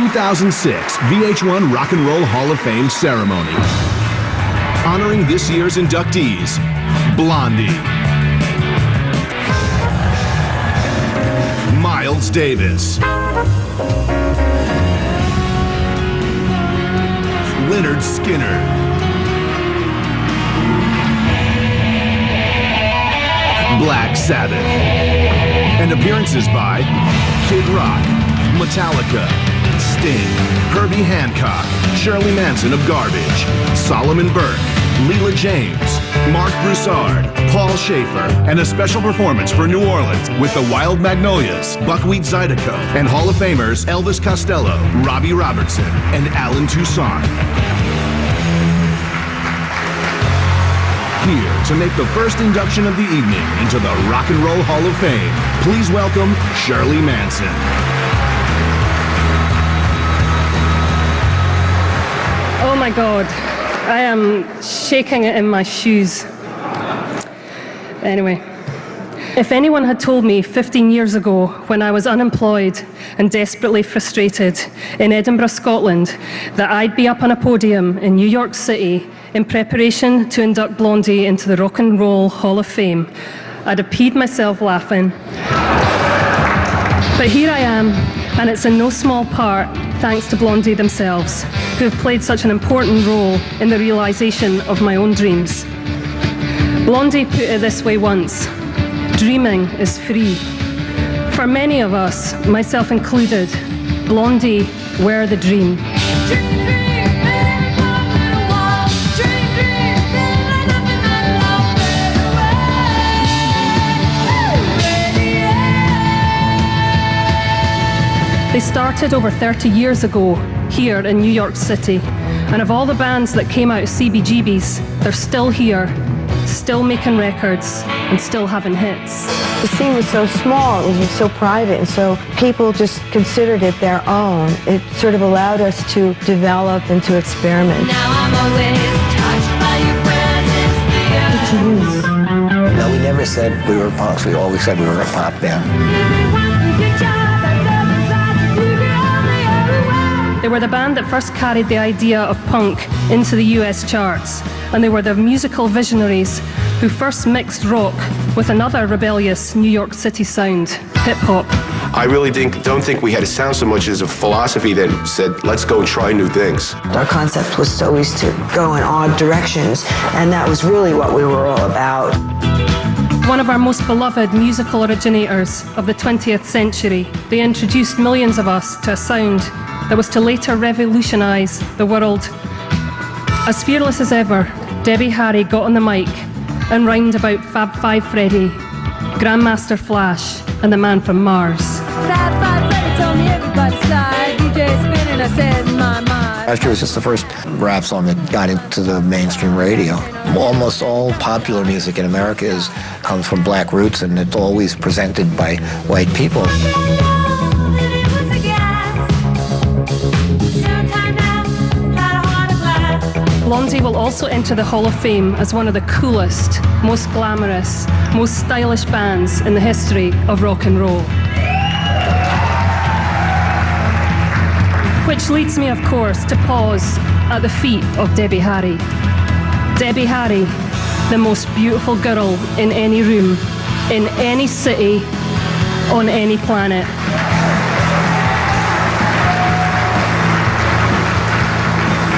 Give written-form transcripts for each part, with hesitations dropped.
2006 VH1 Rock and Roll Hall of Fame ceremony. Honoring this year's inductees, Blondie, Miles Davis, Leonard Skinner, Black Sabbath, and appearances by Kid Rock, Metallica, Sting, Herbie Hancock, Shirley Manson of Garbage, Solomon Burke, Leela James, Mark Broussard, Paul Schaefer, and a special performance for New Orleans with the Wild Magnolias, Buckwheat Zydeco, and Hall of Famers Elvis Costello, Robbie Robertson, and Alan Toussaint. Here to make the first induction of the evening into the Rock and Roll Hall of Fame, please welcome Shirley Manson. Oh my God, I am shaking it in my shoes. Anyway, if anyone had told me 15 years ago when I was unemployed and desperately frustrated in Edinburgh, Scotland, that I'd be up on a podium in New York City in preparation to induct Blondie into the Rock and Roll Hall of Fame, I'd have peed myself laughing. But here I am, and it's in no small part thanks to Blondie themselves, who have played such an important role in the realization of my own dreams. Blondie put it this way once: dreaming is free. For many of us, myself included, Blondie were the dream. They started over 30 years ago here in New York City, and of all the bands that came out of CBGB's, they're still here, still making records, and still having hits. The scene was so small, it was just so private, and so people just considered it their own. It sort of allowed us to develop and to experiment. Now I'm always touched by your presence. No, we never said we were punks, we always said we were a pop band. They were the band that first carried the idea of punk into the US charts, and they were the musical visionaries who first mixed rock with another rebellious New York City sound, hip-hop. I really don't think we had a sound so much as a philosophy that said, let's go and try new things. Our concept was always to go in odd directions, and that was really what we were all about. One of our most beloved musical originators of the 20th century, they introduced millions of us to a sound that was to later revolutionize the world. As fearless as ever, Debbie Harry got on the mic and rhymed about Fab Five Freddy, Grandmaster Flash, and the Man from Mars. Fab Five Freddy told me everybody's fly. DJ spinning, I said in my mind. Last year was just the first rap song that got into the mainstream radio. Almost all popular music in America comes from black roots, and it's always presented by white people. Blondie will also enter the Hall of Fame as one of the coolest, most glamorous, most stylish bands in the history of rock and roll. Which leads me, of course, to pause at the feet of Debbie Harry. Debbie Harry, the most beautiful girl in any room, in any city, on any planet.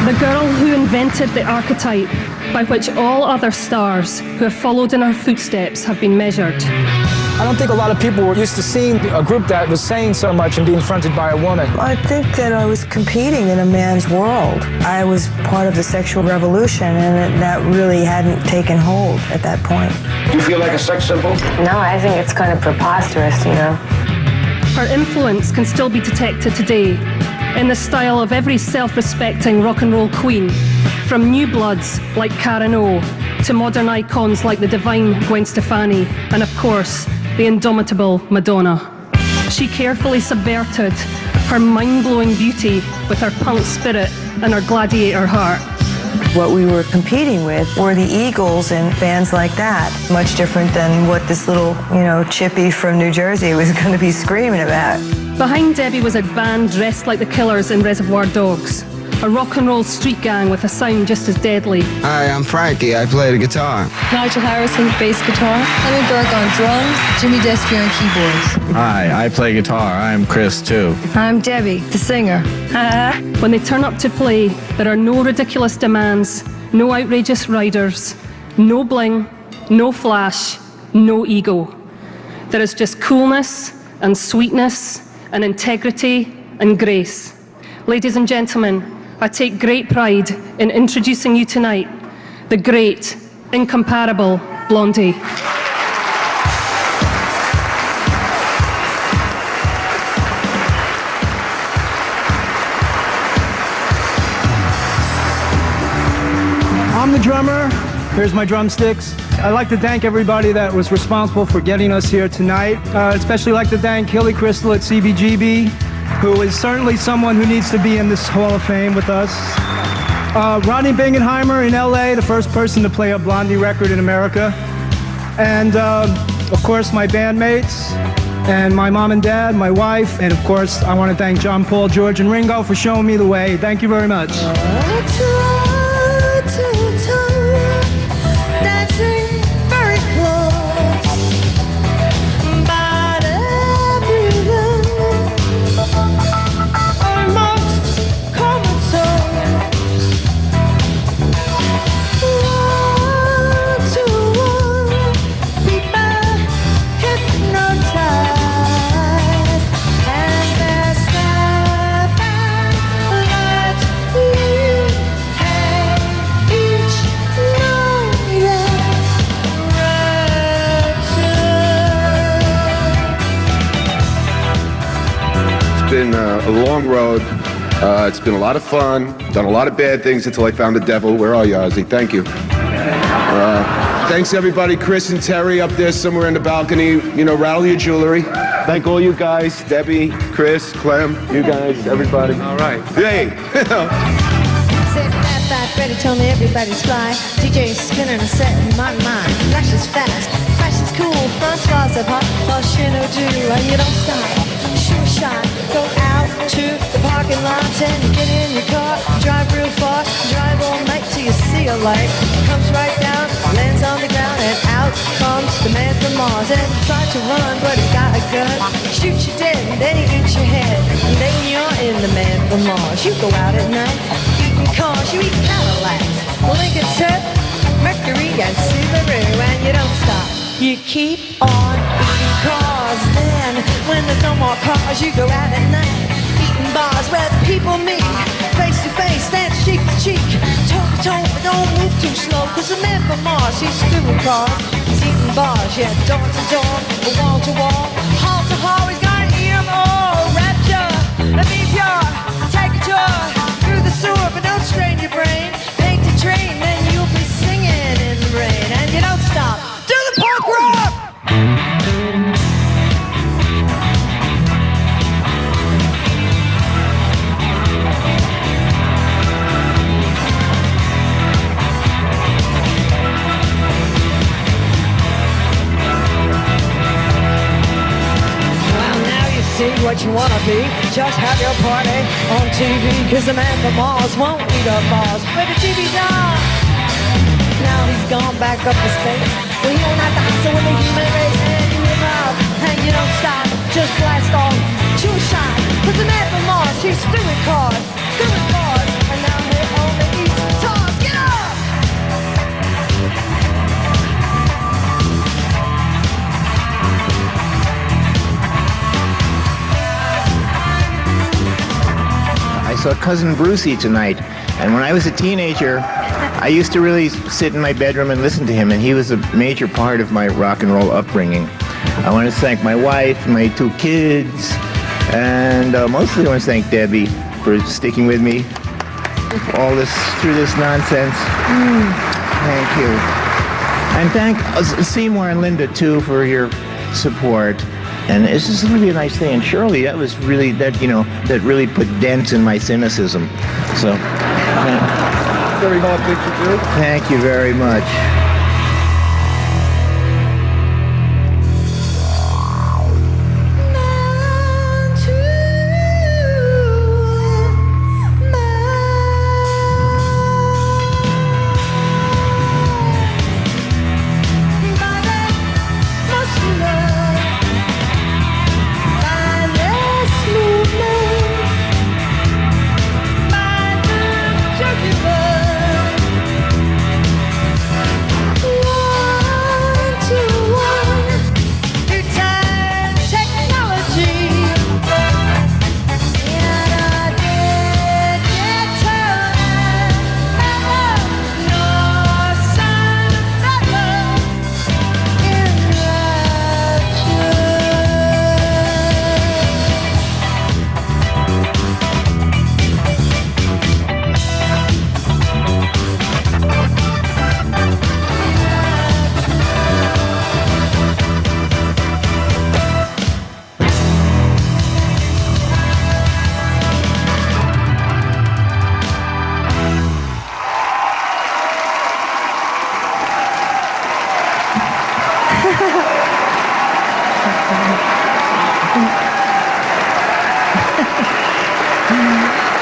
The girl who invented the archetype by which all other stars who have followed in her footsteps have been measured. I don't think a lot of people were used to seeing a group that was saying so much and being fronted by a woman. I think that I was competing in a man's world. I was part of the sexual revolution, and that really hadn't taken hold at that point. Do you feel like a sex symbol? No, I think it's kind of preposterous, you know. Her influence can still be detected today in the style of every self-respecting rock and roll queen, from new bloods like Karen O to modern icons like the divine Gwen Stefani, and of course, the indomitable Madonna. She carefully subverted her mind-blowing beauty with her punk spirit and her gladiator heart. What we were competing with were the Eagles and bands like that. Much different than what this little, chippy from New Jersey was going to be screaming about. Behind Debbie was a band dressed like the Killers in Reservoir Dogs. A rock and roll street gang with a sound just as deadly. Hi, I'm Frankie. I play the guitar. Nigel Harrison, bass guitar. Henry Burke on drums. Jimmy Destry on keyboards. Hi, I play guitar. I'm Chris, too. I'm Debbie, the singer. When they turn up to play, there are no ridiculous demands, no outrageous riders, no bling, no flash, no ego. There is just coolness and sweetness and integrity and grace. Ladies and gentlemen, I take great pride in introducing you tonight, the great, incomparable Blondie. I'm the drummer. Here's my drumsticks. I'd like to thank everybody that was responsible for getting us here tonight. Especially like to thank Hilly Crystal at CBGB, who is certainly someone who needs to be in this Hall of Fame with us. Rodney Bingenheimer in LA, the first person to play a Blondie record in America. And of course my bandmates, and my mom and dad, my wife, and of course I want to thank John, Paul, George, and Ringo for showing me the way. Thank you very much. Been a long road. It's been a lot of fun. Done a lot of bad things until I found the devil. Where are you, Ozzy? Thank you. Thanks everybody. Chris and Terry up there somewhere in the balcony. You know, rattle your jewelry. Thank all you guys, Debbie, Chris, Clem, you guys, everybody. All right. Yay. Sit back, ready, tell me everybody's fly. DJ spinning a set in my mind. Flash is fast, flash is cool. Front bars are hot, all shit no do, and you don't stop. Sure shot, go out to the parking lot and get in your car. Drive real far, drive all night till you see a light. Comes right down, lands on the ground, and out comes the man from Mars. And he tried to run, but he got a gun. Shoot you dead, and then he eats your head. And then you're in the man from Mars. You go out at night, eating cars, you eat Cadillacs, Lincoln Tech, Mercury, and Subaru, and you don't stop. You keep on eating cars. Then, when there's no more cars, you go out at night, eating bars where the people meet, face to face, dance cheek to cheek, toe to toe, but don't move too slow, cause the man from Mars, he's doing cars, he's eating bars, yeah, door to door, wall to wall, hall to hall, he's got EMO, rapture, a meteor, take a tour, through the sewer, but don't strain your brain, paint a train, then you'll be singing in the rain, and you don't stop, do the punk rock! See what you wanna be, just have your party on TV, cause the man from Mars won't eat up bars, but the TV's on. Now he's gone back up to space, well he won't have to hustle with the human race, and you live up, and you don't stop, just blast off, shoot shot, cause the man from Mars, he's doing cars, and now he only eats guitars, get up! I saw Cousin Brucey tonight, and when I was a teenager, I used to really sit in my bedroom and listen to him, and he was a major part of my rock and roll upbringing. I want to thank my wife, my 2 kids, and mostly I want to thank Debbie for sticking with me through this nonsense. Thank you. And thank Seymour and Linda, too, for your support. And it's just really a nice thing. And Shirley, that really put dents in my cynicism. So, Very hard thing to do. Thank you very much. Man to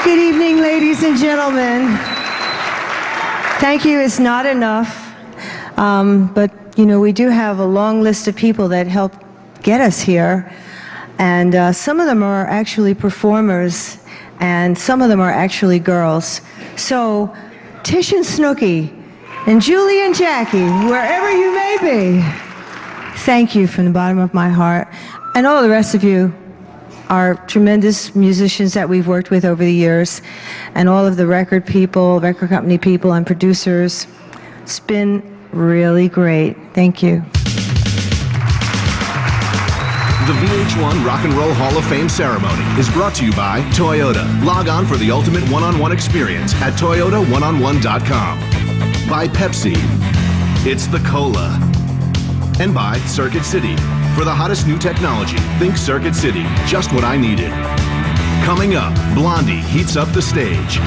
Good evening, ladies and gentlemen. Thank you is not enough, but you know, we do have a long list of people that helped get us here, and some of them are actually performers, and some of them are actually girls. So, Tish and Snooki, and Julie and Jackie, wherever you may be, thank you from the bottom of my heart, and all the rest of you are tremendous musicians that we've worked with over the years, and all of the record people, record company people, and producers. It's been really great. Thank you. The VH1 Rock and Roll Hall of Fame ceremony is brought to you by Toyota. Log on for the ultimate one-on-one experience at toyotaoneonone.com. By Pepsi. It's the Cola. And by Circuit City. For the hottest new technology, think Circuit City. Just what I needed. Coming up, Blondie heats up the stage.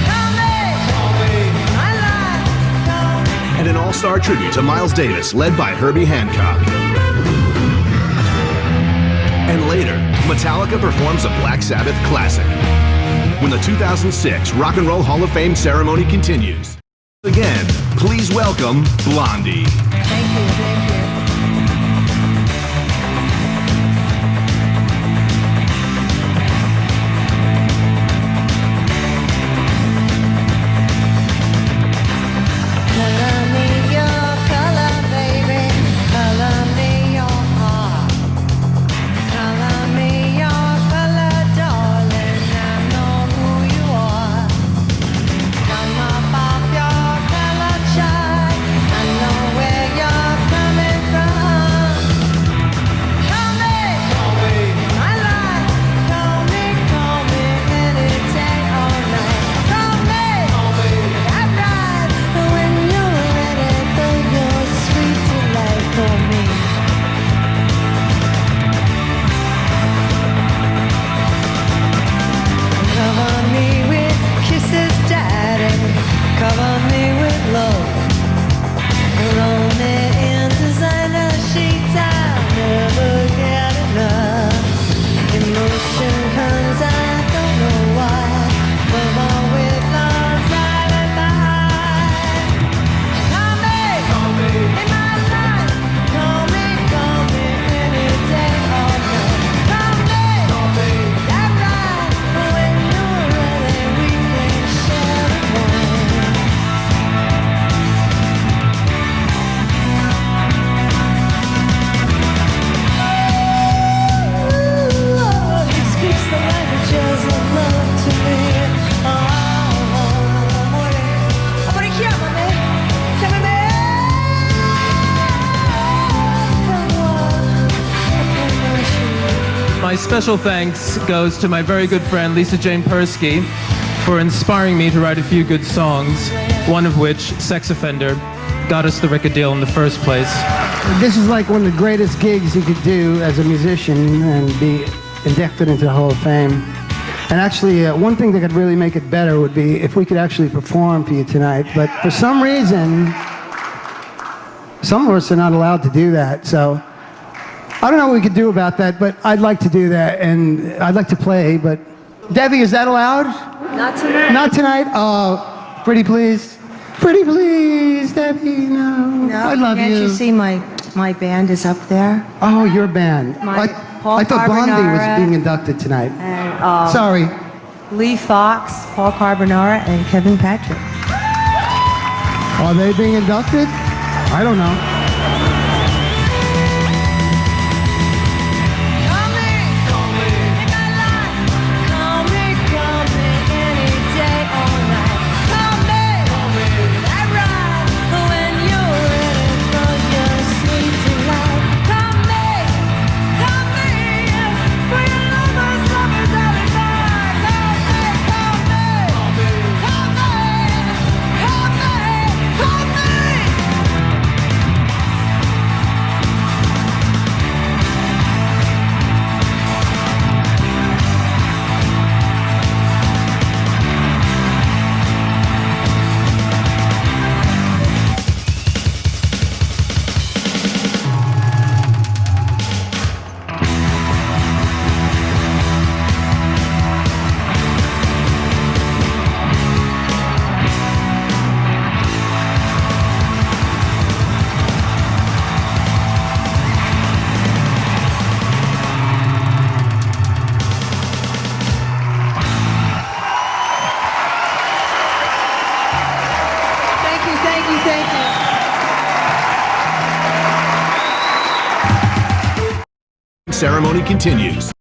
And an all-star tribute to Miles Davis, led by Herbie Hancock. And later, Metallica performs a Black Sabbath classic. When the 2006 Rock and Roll Hall of Fame ceremony continues. Again, please welcome Blondie. Thank you, thank you. My special thanks goes to my very good friend Lisa Jane Persky for inspiring me to write a few good songs, one of which, Sex Offender, got us the record deal in the first place. This is like one of the greatest gigs you could do as a musician and be inducted into the Hall of Fame. And actually, one thing that could really make it better would be if we could actually perform for you tonight. But for some reason, some of us are not allowed to do that. So I don't know what we could do about that, but I'd like to do that, and I'd like to play, but Debbie, is that allowed? Not tonight. Not tonight? Oh, pretty please. Pretty please, Debbie, no. I love you. Can't you see my band is up there? Oh, your band. I thought Blondie was being inducted tonight. And, sorry. Lee Fox, Paul Carbonara, and Kevin Patrick. Are they being inducted? I don't know. thank you, thank you. Ceremony continues.